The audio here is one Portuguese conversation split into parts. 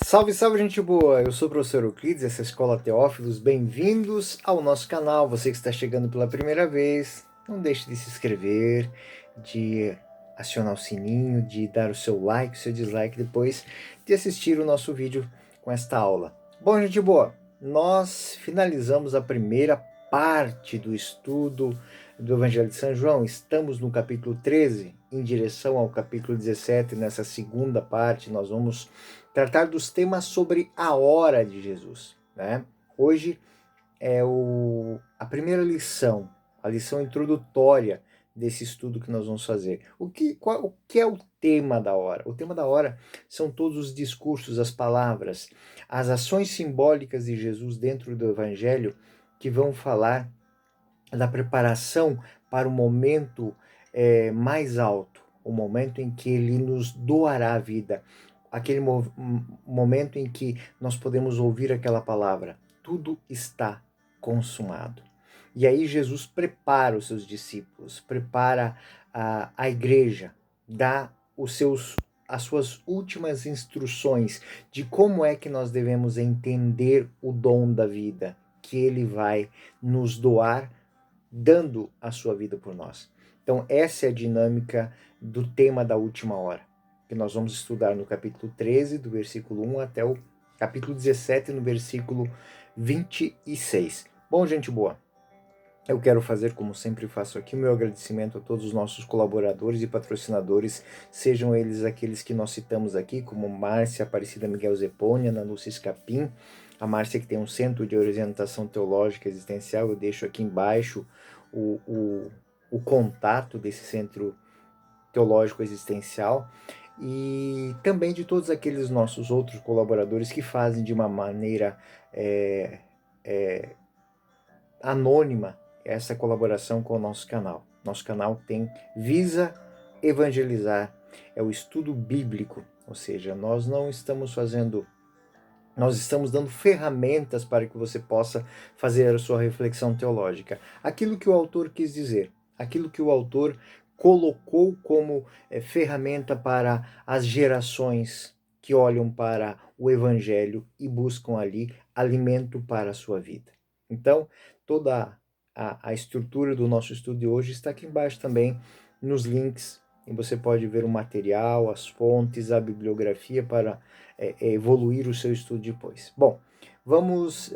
Salve, salve, gente boa! Eu sou o professor Euclides, essa é a Escola Teófilos. Bem-vindos ao nosso canal. Você que está chegando pela primeira vez, não deixe de se inscrever, de acionar o sininho, de dar o seu like, o seu dislike, depois de assistir o nosso vídeo com esta aula. Bom, gente boa, nós finalizamos a primeira parte do estudo do Evangelho de São João. Estamos no capítulo 13, em direção ao capítulo 17. Nessa segunda parte, nós vamos tratar dos temas sobre a hora de Jesus, né? Hoje é a primeira lição, a lição introdutória desse estudo que nós vamos fazer. O que é o tema da hora? O tema da hora são todos os discursos, as palavras, as ações simbólicas de Jesus dentro do Evangelho que vão falar da preparação para o momento mais alto, o momento em que ele nos doará a vida, aquele momento em que nós podemos ouvir aquela palavra: tudo está consumado. E aí Jesus prepara os seus discípulos, prepara a igreja, dá as suas últimas instruções de como é que nós devemos entender o dom da vida que ele vai nos doar, dando a sua vida por nós. Então essa é a dinâmica do tema da última hora, que nós vamos estudar no capítulo 13, do versículo 1 até o capítulo 17, no versículo 26. Bom, gente boa, eu quero fazer, como sempre faço aqui, o meu agradecimento a todos os nossos colaboradores e patrocinadores, sejam eles aqueles que nós citamos aqui, como Márcia Aparecida Miguel Zeponi, Ana Lúcia Escapim, a Márcia que tem um centro de orientação teológica existencial. Eu deixo aqui embaixo o contato desse centro teológico existencial, e também de todos aqueles nossos outros colaboradores que fazem de uma maneira anônima essa colaboração com o nosso canal. Nosso canal visa evangelizar, é o estudo bíblico, ou seja, nós estamos dando ferramentas para que você possa fazer a sua reflexão teológica. Aquilo que o autor quis dizer, aquilo que o autor colocou como ferramenta para as gerações que olham para o Evangelho e buscam ali alimento para a sua vida. Então, toda a estrutura do nosso estudo de hoje está aqui embaixo também, nos links, e você pode ver o material, as fontes, a bibliografia para evoluir o seu estudo depois. Bom, vamos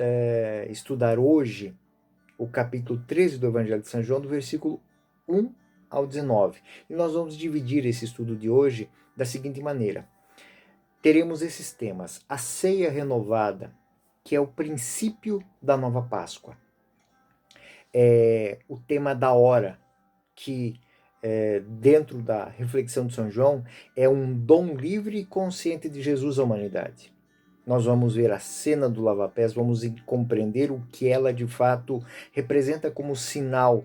estudar hoje o capítulo 13 do Evangelho de São João, do versículo 1 ao 19. E nós vamos dividir esse estudo de hoje da seguinte maneira. Teremos esses temas: a ceia renovada, que é o princípio da nova Páscoa. O tema da hora, que dentro da reflexão de São João é um dom livre e consciente de Jesus à humanidade. Nós vamos ver a cena do lava-pés, vamos compreender o que ela de fato representa como sinal,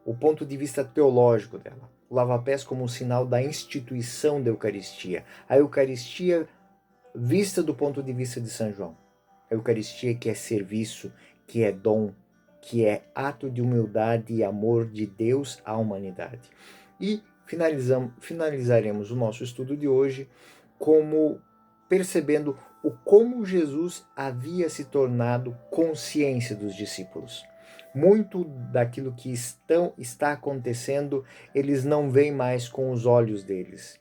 o ponto de vista teológico dela. O lava-pés como sinal da instituição da Eucaristia. A Eucaristia vista do ponto de vista de São João. A Eucaristia que é serviço, que é dom, que é ato de humildade e amor de Deus à humanidade. E finalizaremos o nosso estudo de hoje percebendo como Jesus havia se tornado consciência dos discípulos. Muito daquilo que está acontecendo, eles não veem mais com os olhos deles.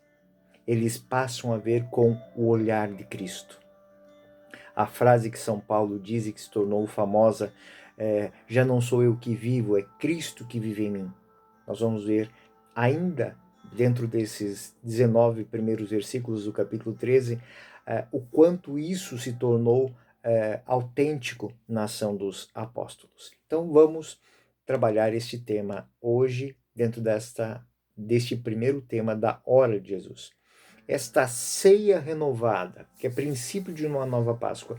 Eles passam a ver com o olhar de Cristo. A frase que São Paulo diz e que se tornou famosa, já não sou eu que vivo, é Cristo que vive em mim. Nós vamos ver ainda dentro desses 19 primeiros versículos do capítulo 13, o quanto isso se tornou autêntico na ação dos apóstolos. Então vamos trabalhar este tema hoje dentro deste primeiro tema da hora de Jesus. Esta ceia renovada, que é princípio de uma nova Páscoa.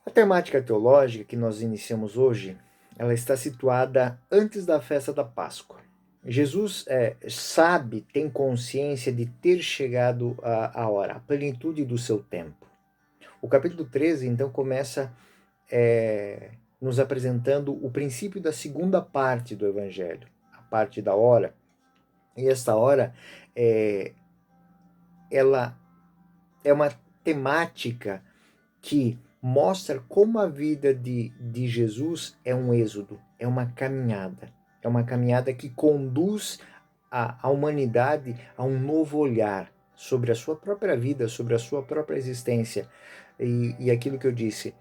A temática teológica que nós iniciamos hoje, ela está situada antes da festa da Páscoa. Jesus sabe, tem consciência de ter chegado a hora, a plenitude do seu tempo. O capítulo 13, então, começa nos apresentando o princípio da segunda parte do Evangelho, a parte da hora. E esta hora, ela é uma temática que mostra como a vida de Jesus é um êxodo, é uma caminhada. É uma caminhada que conduz a humanidade a um novo olhar sobre a sua própria vida, sobre a sua própria existência. E aquilo que eu disse,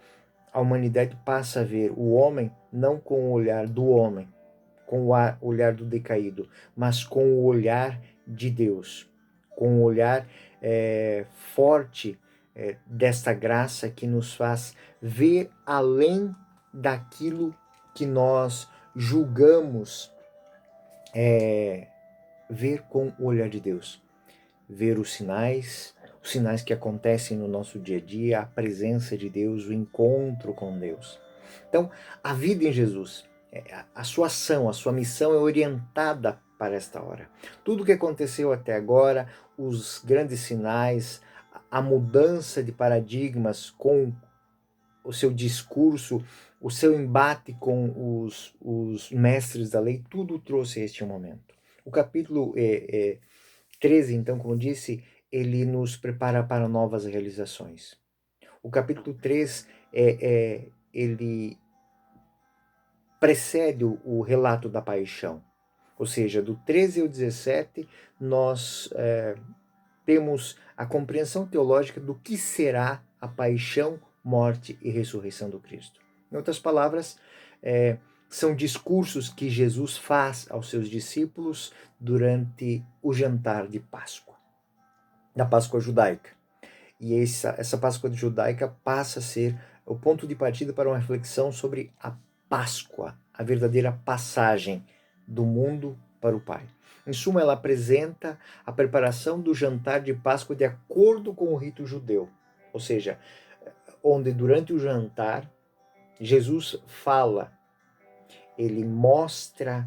a humanidade passa a ver o homem não com o olhar do homem, com o olhar do decaído, mas com o olhar de Deus, com o olhar forte desta graça que nos faz ver além daquilo que nós julgamos ver com o olhar de Deus, ver os sinais que acontecem no nosso dia a dia, a presença de Deus, o encontro com Deus. Então, a vida em Jesus, a sua ação, a sua missão é orientada para esta hora. Tudo o que aconteceu até agora, os grandes sinais, a mudança de paradigmas com o seu discurso, o seu embate com os mestres da lei, tudo trouxe este momento. O capítulo 13, então, como disse, ele nos prepara para novas realizações. O capítulo 3, ele precede o relato da paixão. Ou seja, do 13 ao 17, nós temos a compreensão teológica do que será a paixão, morte e ressurreição do Cristo. Em outras palavras, são discursos que Jesus faz aos seus discípulos durante o jantar de Páscoa, da Páscoa judaica. E essa Páscoa judaica passa a ser o ponto de partida para uma reflexão sobre a Páscoa, a verdadeira passagem do mundo para o Pai. Em suma, ela apresenta a preparação do jantar de Páscoa de acordo com o rito judeu, ou seja, onde durante o jantar Jesus fala, ele mostra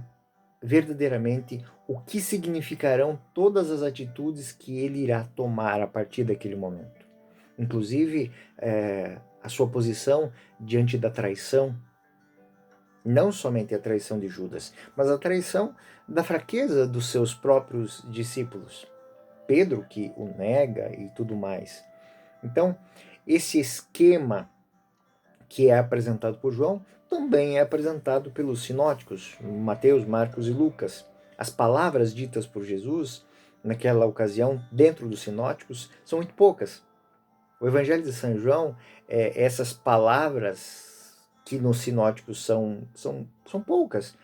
verdadeiramente o que significarão todas as atitudes que ele irá tomar a partir daquele momento. Inclusive, a sua posição diante da traição, não somente a traição de Judas, mas a traição da fraqueza dos seus próprios discípulos. Pedro, que o nega e tudo mais. Então, esse esquema que é apresentado por João também é apresentado pelos sinóticos, Mateus, Marcos e Lucas. As palavras ditas por Jesus naquela ocasião, dentro dos sinóticos, são muito poucas. O Evangelho de São João, essas palavras que nos sinóticos são poucas,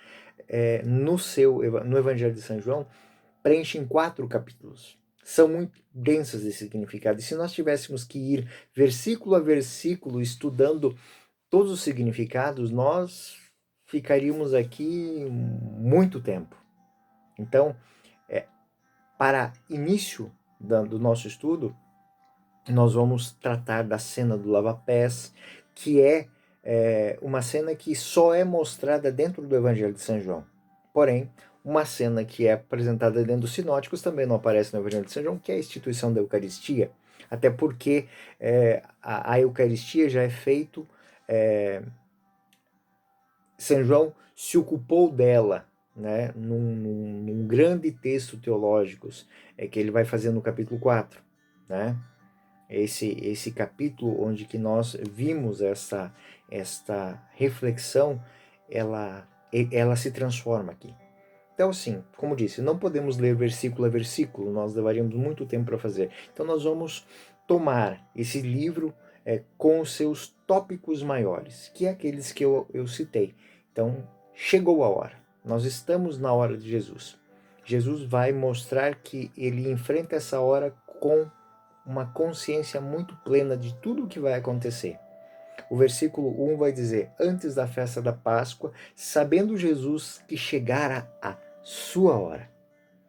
no Evangelho de São João, preenchem 4 capítulos. São muito densas de significado. E se nós tivéssemos que ir versículo a versículo estudando todos os significados, nós ficaríamos aqui muito tempo. Então, para início do nosso estudo, nós vamos tratar da cena do lava-pés, que é uma cena que só é mostrada dentro do Evangelho de São João. Porém, uma cena que é apresentada dentro dos sinóticos também não aparece no Evangelho de São João, que é a instituição da Eucaristia. Até porque a Eucaristia já é feito, São João se ocupou dela, né, num grande texto teológico, que ele vai fazer no capítulo 4, né? Esse capítulo onde que nós vimos esta reflexão, ela se transforma aqui. Então, assim, como disse, não podemos ler versículo a versículo, nós levaríamos muito tempo para fazer. Então, nós vamos tomar esse livro com os seus tópicos maiores, que é aqueles que eu citei. Então, chegou a hora. Nós estamos na hora de Jesus. Jesus vai mostrar que ele enfrenta essa hora com uma consciência muito plena de tudo o que vai acontecer. O versículo 1 vai dizer: antes da festa da Páscoa, sabendo Jesus que chegara a sua hora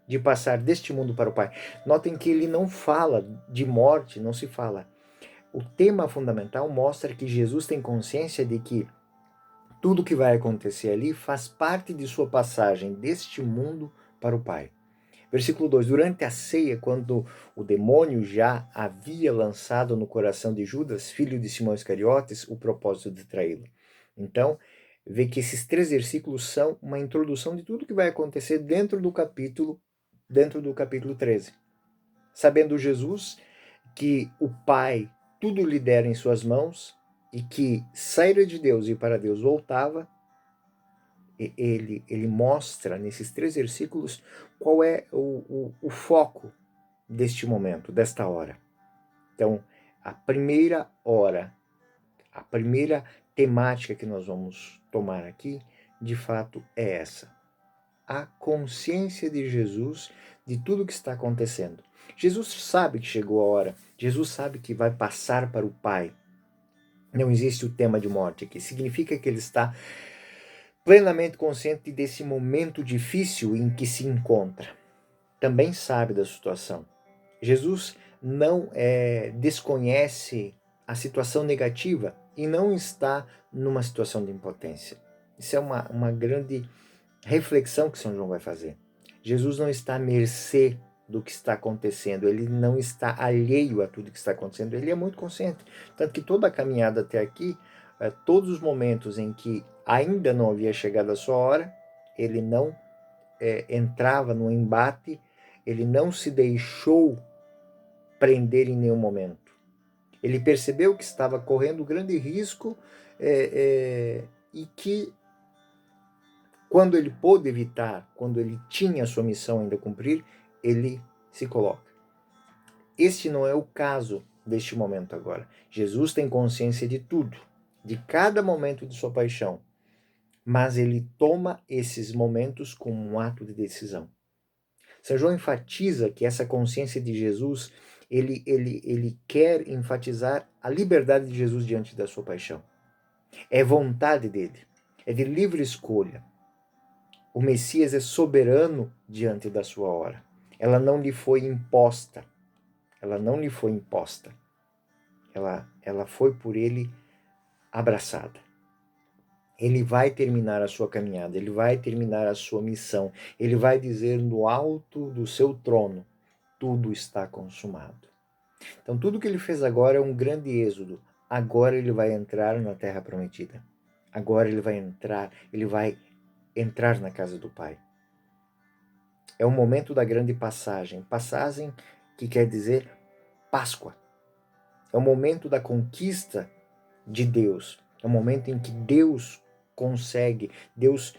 de passar deste mundo para o Pai. Notem que ele não fala de morte, não se fala. O tema fundamental mostra que Jesus tem consciência de que tudo o que vai acontecer ali faz parte de sua passagem deste mundo para o Pai. Versículo 2: durante a ceia, quando o demônio já havia lançado no coração de Judas, filho de Simão Iscariotes, o propósito de traí-lo. Então, vê que esses 3 versículos são uma introdução de tudo que vai acontecer dentro do capítulo 13. Sabendo Jesus que o Pai tudo lhe dera em suas mãos e que saíra de Deus e para Deus voltava, ele mostra nesses 3 versículos qual é o foco deste momento, desta hora. Então, a primeira hora, a primeira temática que nós vamos tomar aqui, de fato, é essa. A consciência de Jesus de tudo o que está acontecendo. Jesus sabe que chegou a hora, Jesus sabe que vai passar para o Pai. Não existe o tema de morte aqui. Significa que ele está plenamente consciente desse momento difícil em que se encontra. Também sabe da situação. Jesus não desconhece a situação negativa e não está numa situação de impotência. Isso é uma grande reflexão que São João vai fazer. Jesus não está à mercê do que está acontecendo, ele não está alheio a tudo que está acontecendo, ele é muito consciente. Tanto que toda a caminhada até aqui, todos os momentos em que ainda não havia chegado a sua hora, ele não entrava no embate, ele não se deixou prender em nenhum momento. Ele percebeu que estava correndo grande risco e que quando ele pôde evitar, quando ele tinha a sua missão ainda a cumprir, ele se coloca. Este não é o caso deste momento agora. Jesus tem consciência de tudo, de cada momento de sua paixão, mas ele toma esses momentos como um ato de decisão. São João enfatiza que essa consciência de Jesus, ele quer enfatizar a liberdade de Jesus diante da sua paixão. É vontade dele, é de livre escolha. O Messias é soberano diante da sua hora. Ela não lhe foi imposta. Ela não lhe foi imposta. Ela foi por ele abraçada. Ele vai terminar a sua caminhada, ele vai terminar a sua missão. Ele vai dizer no alto do seu trono, tudo está consumado. Então tudo que ele fez agora é um grande êxodo. Agora ele vai entrar na terra prometida. Agora ele vai entrar na casa do Pai. É o momento da grande passagem. Passagem que quer dizer Páscoa. É o momento da conquista de Deus. É o momento em que Deus consegue, Deus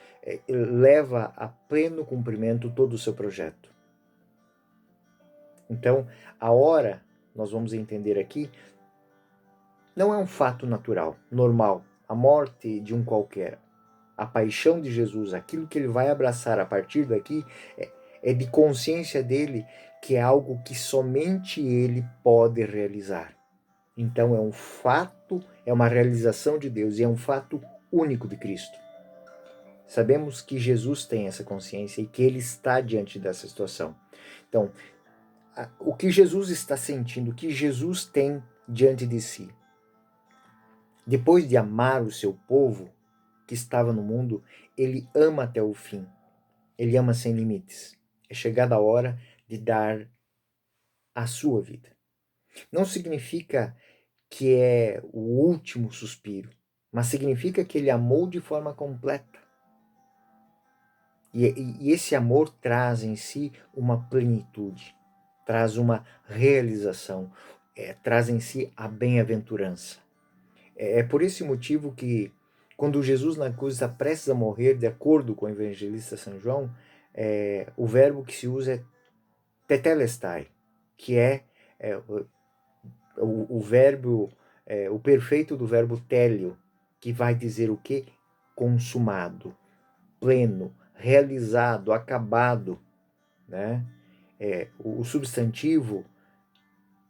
leva a pleno cumprimento todo o seu projeto. Então, a hora, nós vamos entender aqui, não é um fato natural, normal. A morte de um qualquer. A paixão de Jesus, aquilo que ele vai abraçar a partir daqui, é de consciência dele que é algo que somente ele pode realizar. Então é um fato, é uma realização de Deus e é um fato único de Cristo. Sabemos que Jesus tem essa consciência e que ele está diante dessa situação. Então, o que Jesus está sentindo, o que Jesus tem diante de si. Depois de amar o seu povo que estava no mundo, ele ama até o fim. Ele ama sem limites. É chegada a hora de dar a sua vida. Não significa que é o último suspiro, mas significa que ele amou de forma completa. E esse amor traz em si uma plenitude, traz uma realização, traz em si a bem-aventurança. É por esse motivo que, quando Jesus na cruz está prestes a morrer, de acordo com o evangelista São João, o verbo que se usa é tetelestai, que é o verbo, o perfeito do verbo telio, que vai dizer o quê? Consumado, pleno, realizado, acabado, né? O substantivo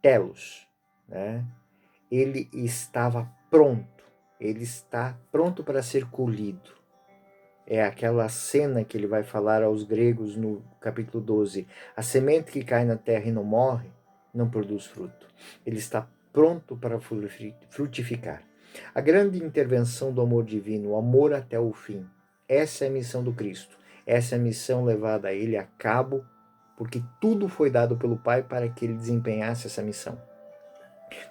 telos, né? Ele estava pronto, ele está pronto para ser colhido. É aquela cena que ele vai falar aos gregos no capítulo 12. A semente que cai na terra e não morre, não produz fruto. Ele está pronto para frutificar. A grande intervenção do amor divino, o amor até o fim. Essa é a missão do Cristo. Essa é a missão levada a ele a cabo, porque tudo foi dado pelo Pai para que ele desempenhasse essa missão.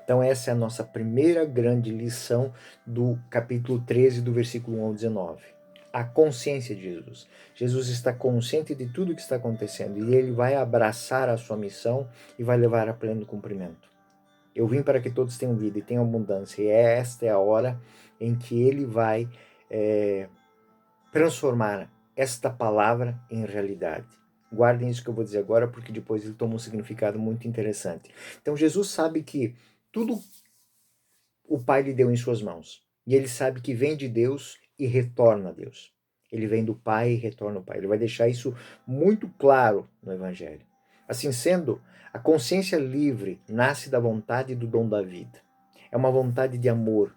Então essa é a nossa primeira grande lição do capítulo 13, do versículo 1 ao 19. A consciência de Jesus. Jesus está consciente de tudo o que está acontecendo e ele vai abraçar a sua missão e vai levar a pleno cumprimento. Eu vim para que todos tenham vida e tenham abundância. E esta é a hora em que ele vai transformar esta palavra em realidade. Guardem isso que eu vou dizer agora, porque depois ele toma um significado muito interessante. Então Jesus sabe que tudo o Pai lhe deu em suas mãos. E ele sabe que vem de Deus e retorna a Deus. Ele vem do Pai e retorna ao Pai. Ele vai deixar isso muito claro no Evangelho. Assim sendo, a consciência livre nasce da vontade e do dom da vida. É uma vontade de amor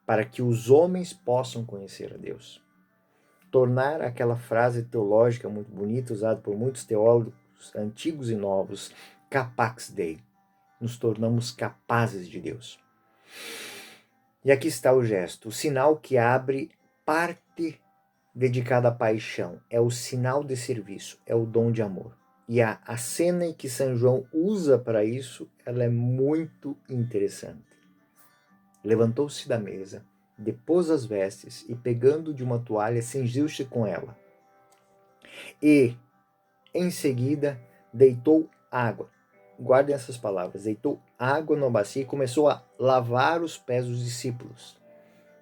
para que os homens possam conhecer a Deus. Tornar aquela frase teológica muito bonita, usada por muitos teólogos antigos e novos, capax Dei. Nos tornamos capazes de Deus. E aqui está o gesto, o sinal que abre parte dedicada à paixão. É o sinal de serviço, é o dom de amor. E a cena em que São João usa para isso, ela é muito interessante. Levantou-se da mesa, depôs as vestes e, pegando de uma toalha, cingiu-se com ela. E, em seguida, deitou água. Guardem essas palavras. Deitou água na bacia e começou a lavar os pés dos discípulos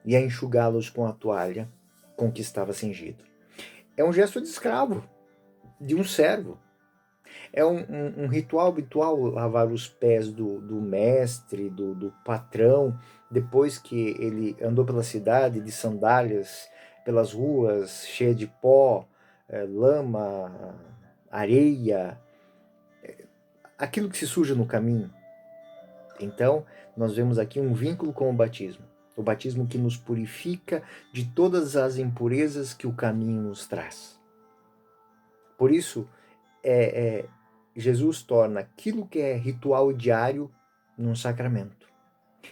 e a enxugá-los com a toalha com que estava cingido. É um gesto de escravo, de um servo. É um ritual habitual lavar os pés do mestre, do patrão, depois que ele andou pela cidade de sandálias, pelas ruas cheias de pó, lama, areia, aquilo que se suja no caminho. Então, nós vemos aqui um vínculo com o batismo. O batismo que nos purifica de todas as impurezas que o caminho nos traz. Por isso, Jesus torna aquilo que é ritual diário num sacramento.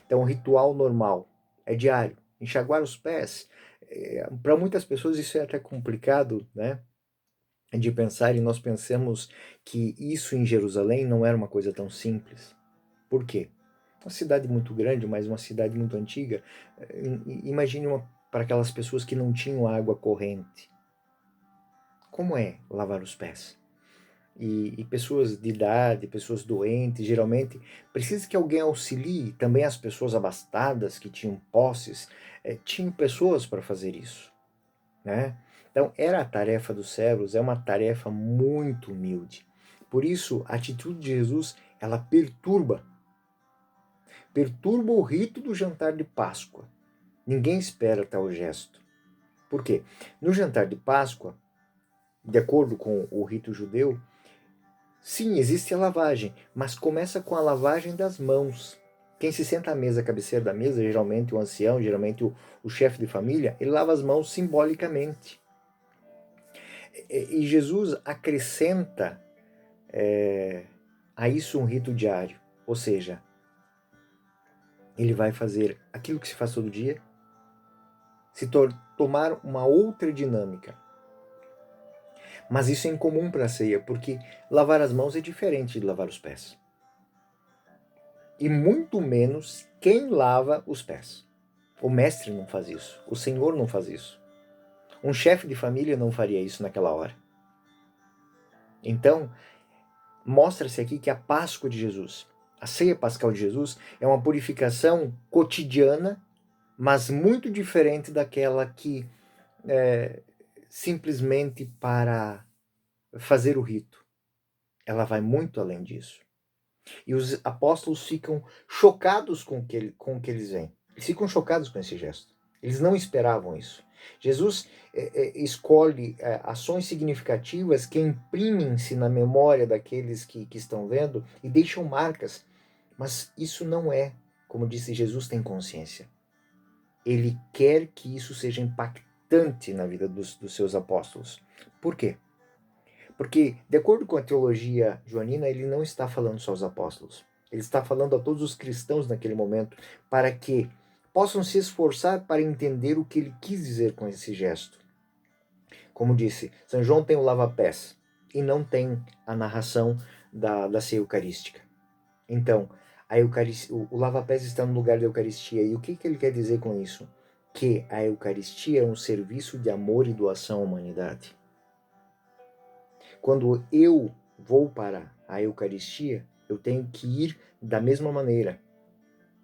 Então, o ritual normal é diário. Enxaguar os pés, para muitas pessoas isso é até complicado, né? De pensar, e nós pensamos que isso em Jerusalém não era uma coisa tão simples. Por quê? Uma cidade muito grande, mas uma cidade muito antiga. Imagine para aquelas pessoas que não tinham água corrente. Como é lavar os pés? E pessoas de idade, pessoas doentes, geralmente precisa que alguém auxilie. Também as pessoas abastadas que tinham posses, tinham pessoas para fazer isso, né? Então era a tarefa dos servos, é uma tarefa muito humilde. Por isso a atitude de Jesus, ela perturba o rito do jantar de Páscoa. Ninguém espera tal gesto. Por quê? No jantar de Páscoa, de acordo com o rito judeu, sim, existe a lavagem, mas começa com a lavagem das mãos. Quem se senta à mesa, à cabeceira da mesa, geralmente o ancião, geralmente o chefe de família, ele lava as mãos simbolicamente. E Jesus acrescenta a isso um rito diário, ou seja, ele vai fazer aquilo que se faz todo dia, tomar uma outra dinâmica. Mas isso é incomum para a ceia, porque lavar as mãos é diferente de lavar os pés. E muito menos quem lava os pés. O mestre não faz isso, o Senhor não faz isso. Um chefe de família não faria isso naquela hora. Então, mostra-se aqui que a Páscoa de Jesus, a ceia pascal de Jesus, é uma purificação cotidiana, mas muito diferente daquela que simplesmente para fazer o rito. Ela vai muito além disso. E os apóstolos ficam chocados com o que eles veem. Eles ficam chocados com esse gesto. Eles não esperavam isso. Jesus escolhe ações significativas que imprimem-se na memória daqueles que estão vendo e deixam marcas. Mas isso não é, como disse Jesus, tem consciência. Ele quer que isso seja impactante na vida dos seus apóstolos. Por quê? Porque, de acordo com a teologia joanina, ele não está falando só aos apóstolos. Ele está falando a todos os cristãos naquele momento, para que possam se esforçar para entender o que ele quis dizer com esse gesto. Como disse, São João tem o lava-pés e não tem a narração da ceia eucarística. Então, o lava-pés está no lugar da Eucaristia. E o que ele quer dizer com isso? Que a Eucaristia é um serviço de amor e doação à humanidade. Quando eu vou para a Eucaristia, eu tenho que ir da mesma maneira.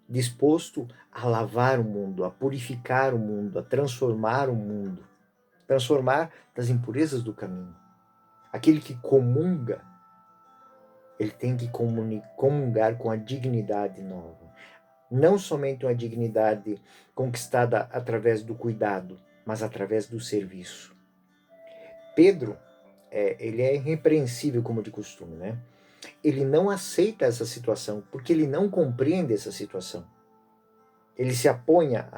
disposto a lavar o mundo, a purificar o mundo, a transformar o mundo, transformar das impurezas do caminho. Aquele que comunga, ele tem que comungar com a dignidade nova. Não somente uma dignidade conquistada através do cuidado, mas através do serviço. Pedro, ele é irrepreensível como de costume, né? Ele não aceita essa situação, porque ele não compreende essa situação. Ele se apoia,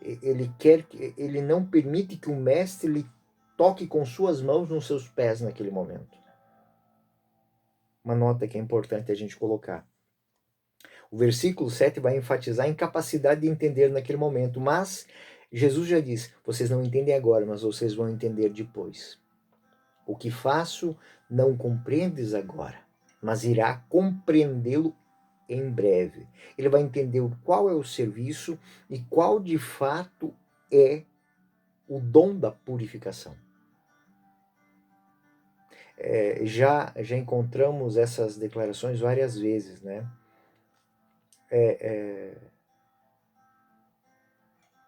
ele não permite que o mestre lhe toque com suas mãos nos seus pés naquele momento. Uma nota que é importante a gente colocar. O versículo 7 vai enfatizar a incapacidade de entender naquele momento, mas Jesus já diz, vocês não entendem agora, mas vocês vão entender depois. O que faço não compreendes agora, mas irá compreendê-lo em breve. Ele vai entender qual é o serviço e qual de fato é o dom da purificação. Já encontramos essas declarações várias vezes, né?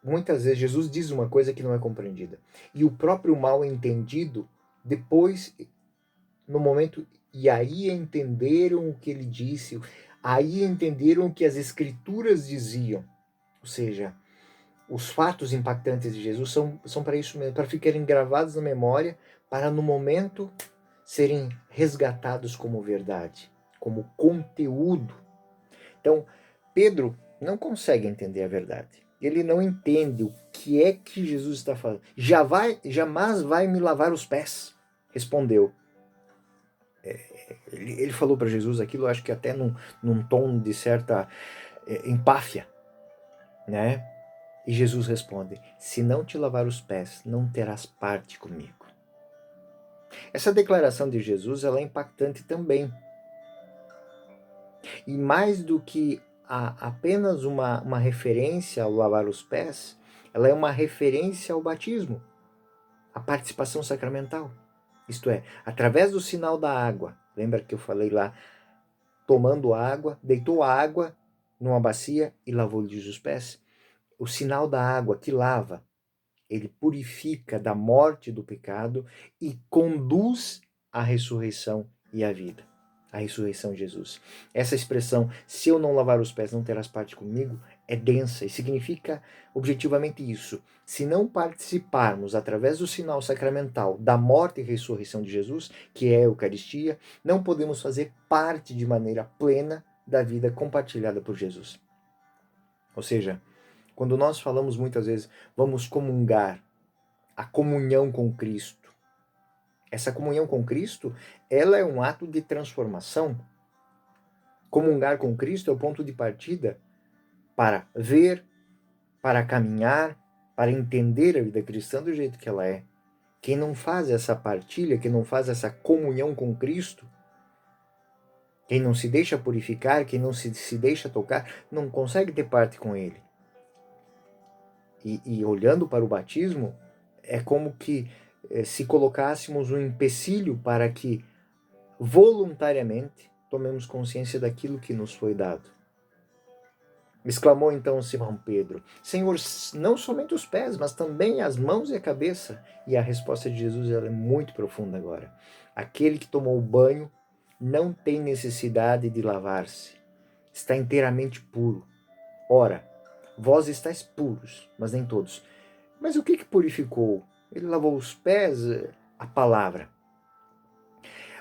Muitas vezes Jesus diz uma coisa que não é compreendida. E o próprio mal entendido, depois, no momento, e aí entenderam o que ele disse, aí entenderam o que as escrituras diziam. Ou seja, os fatos impactantes de Jesus são para isso mesmo, para ficarem gravados na memória, para no momento serem resgatados como verdade, como conteúdo. Então, Pedro não consegue entender a verdade. Ele não entende o que é que Jesus está falando. Jamais vai me lavar os pés, respondeu. Ele falou para Jesus aquilo, acho que até num tom de certa empáfia, né? E Jesus responde, se não te lavar os pés, não terás parte comigo. Essa declaração de Jesus, ela é impactante também. E mais do que apenas uma referência ao lavar os pés, ela é uma referência ao batismo, à participação sacramental. Isto é, através do sinal da água. Lembra que eu falei lá, tomando água, deitou a água numa bacia e lavou-lhes os pés? O sinal da água que lava, ele purifica da morte do pecado e conduz à ressurreição e à vida. A ressurreição de Jesus. Essa expressão, se eu não lavar os pés, não terás parte comigo, é densa e significa objetivamente isso. Se não participarmos, através do sinal sacramental, da morte e ressurreição de Jesus, que é a Eucaristia, não podemos fazer parte de maneira plena da vida compartilhada por Jesus. Ou seja, quando nós falamos muitas vezes, vamos comungar, a comunhão com Cristo. Essa comunhão com Cristo, ela é um ato de transformação. Comungar com Cristo é o ponto de partida para ver, para caminhar, para entender a vida cristã do jeito que ela é. Quem não faz essa partilha, quem não faz essa comunhão com Cristo, quem não se deixa purificar, quem não se deixa tocar, não consegue ter parte com Ele. E olhando para o batismo, é como que se colocássemos um empecilho para que voluntariamente tomemos consciência daquilo que nos foi dado. Exclamou então Simão Pedro, Senhor, não somente os pés, mas também as mãos e a cabeça. E a resposta de Jesus ela é muito profunda agora. Aquele que tomou banho não tem necessidade de lavar-se, está inteiramente puro. Ora, vós estáis puros, mas nem todos. Mas o que purificou? Ele lavou os pés, a palavra.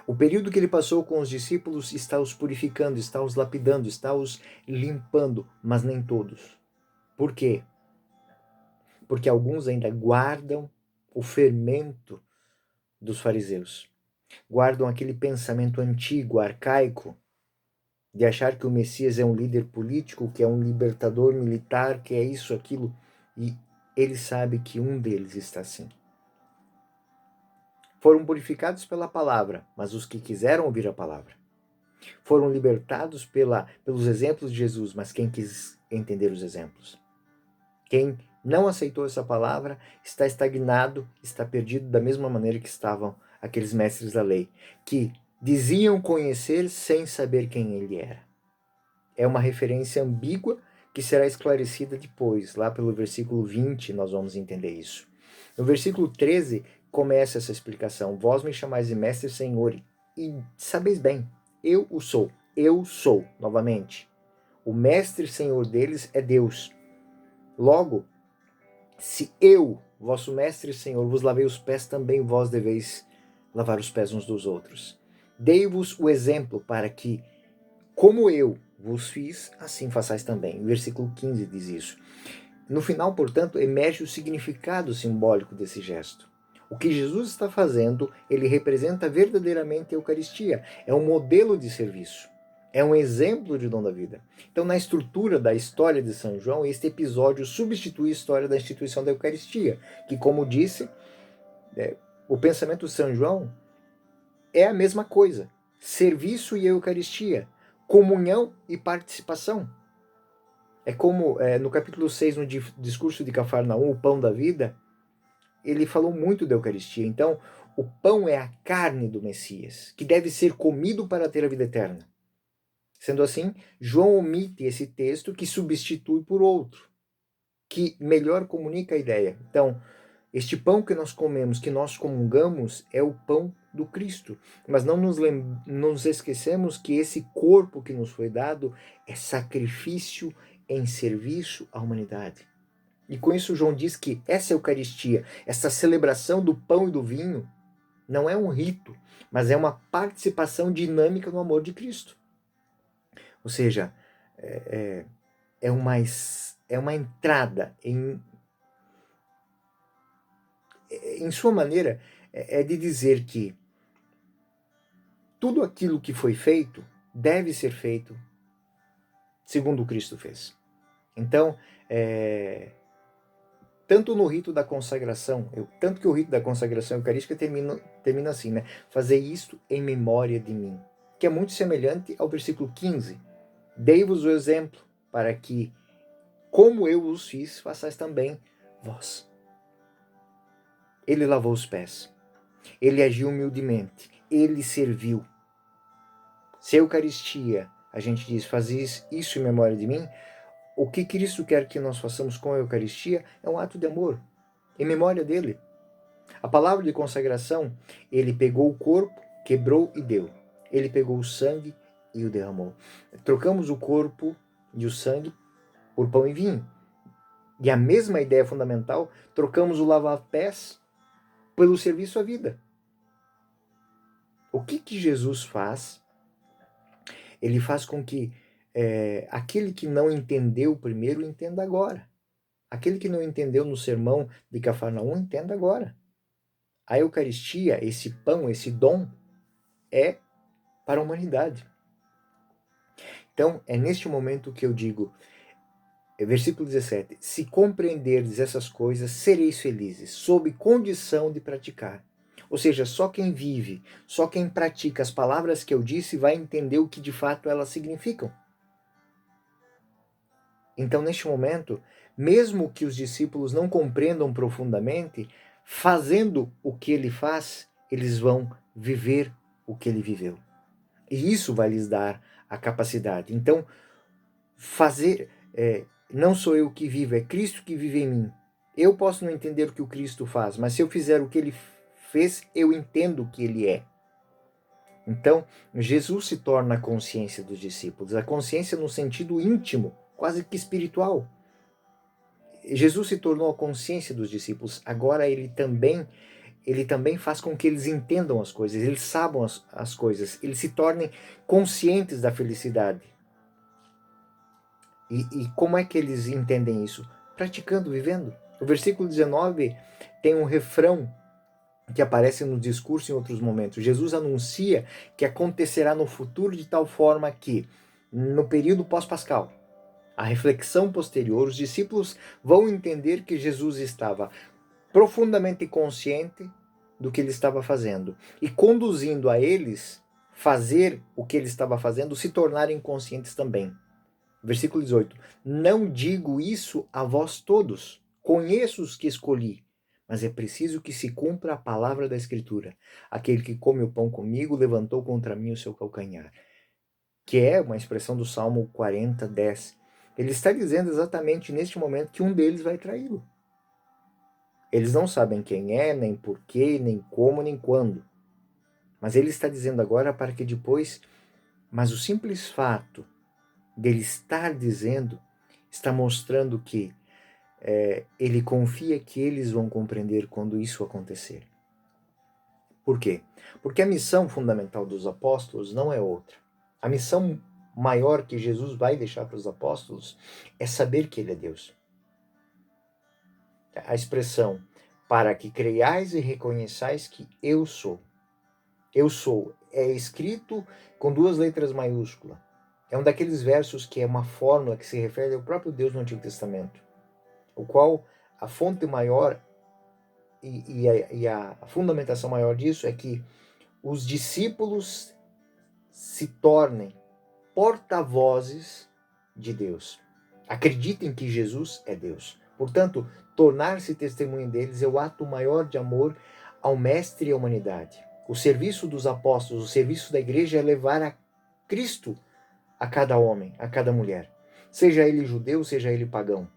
O período que ele passou com os discípulos está os purificando, está os lapidando, está os limpando, mas nem todos. Por quê? Porque alguns ainda guardam o fermento dos fariseus. Guardam aquele pensamento antigo, arcaico, de achar que o Messias é um líder político, que é um libertador militar, que é isso, aquilo. E ele sabe que um deles está assim. Foram purificados pela palavra, mas os que quiseram ouvir a palavra. Foram libertados pelos exemplos de Jesus, mas quem quis entender os exemplos? Quem não aceitou essa palavra está estagnado, está perdido da mesma maneira que estavam aqueles mestres da lei, que diziam conhecer sem saber quem ele era. É uma referência ambígua que será esclarecida depois. Lá pelo versículo 20 nós vamos entender isso. No versículo 13 começa essa explicação. Vós me chamais de mestre e senhor, e sabeis bem, eu o sou. Eu sou, novamente. O mestre e senhor deles é Deus. Logo, se eu, vosso mestre e senhor, vos lavei os pés, também vós deveis lavar os pés uns dos outros. Dei-vos o exemplo para que, como eu vos fiz, assim façais também. O versículo 15 diz isso. No final, portanto, emerge o significado simbólico desse gesto. O que Jesus está fazendo, ele representa verdadeiramente a Eucaristia. É um modelo de serviço. É um exemplo de dom da vida. Então, na estrutura da história de São João, este episódio substitui a história da instituição da Eucaristia, que, como disse, o pensamento de São João é a mesma coisa. Serviço e Eucaristia, comunhão e participação. É como no capítulo 6, no discurso de Cafarnaum, o pão da vida, ele falou muito da Eucaristia. Então, o pão é a carne do Messias, que deve ser comido para ter a vida eterna. Sendo assim, João omite esse texto que substitui por outro, que melhor comunica a ideia. Então, este pão que nós comemos, que nós comungamos, é o pão do Cristo. Mas não nos esquecemos que esse corpo que nos foi dado é sacrifício em serviço à humanidade. E com isso João diz que essa Eucaristia, essa celebração do pão e do vinho, não é um rito, mas é uma participação dinâmica no amor de Cristo. Ou seja, é uma entrada em sua maneira, de dizer que tudo aquilo que foi feito deve ser feito segundo Cristo fez. Então, tanto no rito da consagração, tanto que o rito da consagração eucarística termina assim, né? Fazer isto em memória de mim, que é muito semelhante ao versículo 15. Dei-vos o exemplo, para que, como eu os fiz, façais também vós. Ele lavou os pés, ele agiu humildemente, ele serviu. Se a Eucaristia, a gente diz, fazes isso em memória de mim, o que Cristo quer que nós façamos com a Eucaristia é um ato de amor, em memória dele. A palavra de consagração, ele pegou o corpo, quebrou e deu. Ele pegou o sangue e o derramou. Trocamos o corpo e o sangue por pão e vinho. E a mesma ideia fundamental, trocamos o lavar-pés pelo serviço à vida. O que Jesus faz? Ele faz com que aquele que não entendeu primeiro, entenda agora. Aquele que não entendeu no sermão de Cafarnaum, entenda agora. A Eucaristia, esse pão, esse dom, é para a humanidade. Então, é neste momento que eu digo, versículo 17, se compreenderdes essas coisas, sereis felizes, sob condição de praticar. Ou seja, só quem vive, só quem pratica as palavras que eu disse vai entender o que de fato elas significam. Então, neste momento, mesmo que os discípulos não compreendam profundamente, fazendo o que ele faz, eles vão viver o que ele viveu. E isso vai lhes dar a capacidade. Então, não sou eu que vivo, é Cristo que vive em mim. Eu posso não entender o que o Cristo faz, mas se eu fizer o que ele fez, eu entendo o que ele é. Então, Jesus se torna a consciência dos discípulos, a consciência no sentido íntimo, quase que espiritual. Jesus se tornou a consciência dos discípulos, agora ele também faz com que eles entendam as coisas, eles saibam as coisas, eles se tornem conscientes da felicidade. E como é que eles entendem isso? Praticando, vivendo. O versículo 19 tem um refrão que aparece no discurso em outros momentos. Jesus anuncia que acontecerá no futuro de tal forma que, no período pós-pascal, a reflexão posterior, os discípulos vão entender que Jesus estava profundamente consciente do que ele estava fazendo e conduzindo a eles fazer o que ele estava fazendo, se tornarem conscientes também. Versículo 18. Não digo isso a vós todos, conheço os que escolhi, mas é preciso que se cumpra a palavra da Escritura. Aquele que come o pão comigo levantou contra mim o seu calcanhar. Que é uma expressão do Salmo 40, 10. Ele está dizendo exatamente neste momento que um deles vai traí-lo. Eles não sabem quem é, nem porquê, nem como, nem quando. Mas ele está dizendo agora para que depois... Mas o simples fato dele estar dizendo está mostrando que ele confia que eles vão compreender quando isso acontecer. Por quê? Porque a missão fundamental dos apóstolos não é outra. A missão maior que Jesus vai deixar para os apóstolos é saber que ele é Deus. A expressão, para que creiais e reconheçais que eu sou. Eu sou, é escrito com 2 letras maiúsculas. É um daqueles versos que é uma fórmula que se refere ao próprio Deus no Antigo Testamento, o qual a fonte maior e a fundamentação maior disso é que os discípulos se tornem porta-vozes de Deus. Acreditem que Jesus é Deus. Portanto, tornar-se testemunho deles é o ato maior de amor ao Mestre e à humanidade. O serviço dos apóstolos, o serviço da igreja é levar a Cristo a cada homem, a cada mulher. Seja ele judeu, seja ele pagão.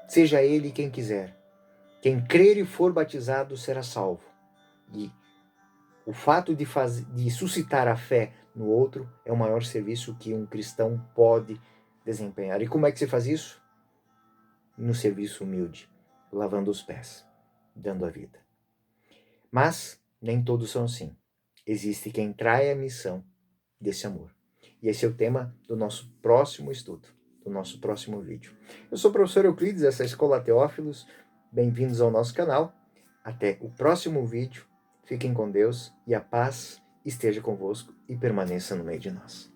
Seja ele quem quiser. Quem crer e for batizado será salvo. E o fato de suscitar a fé no outro é o maior serviço que um cristão pode desempenhar. E como é que se faz isso? No serviço humilde, lavando os pés, dando a vida. Mas nem todos são assim. Existe quem trai a missão desse amor. E esse é o tema do nosso próximo estudo, do nosso próximo vídeo. Eu sou o professor Euclides, essa é a Escola Teófilos. Bem-vindos ao nosso canal. Até o próximo vídeo. Fiquem com Deus e a paz esteja convosco e permaneça no meio de nós.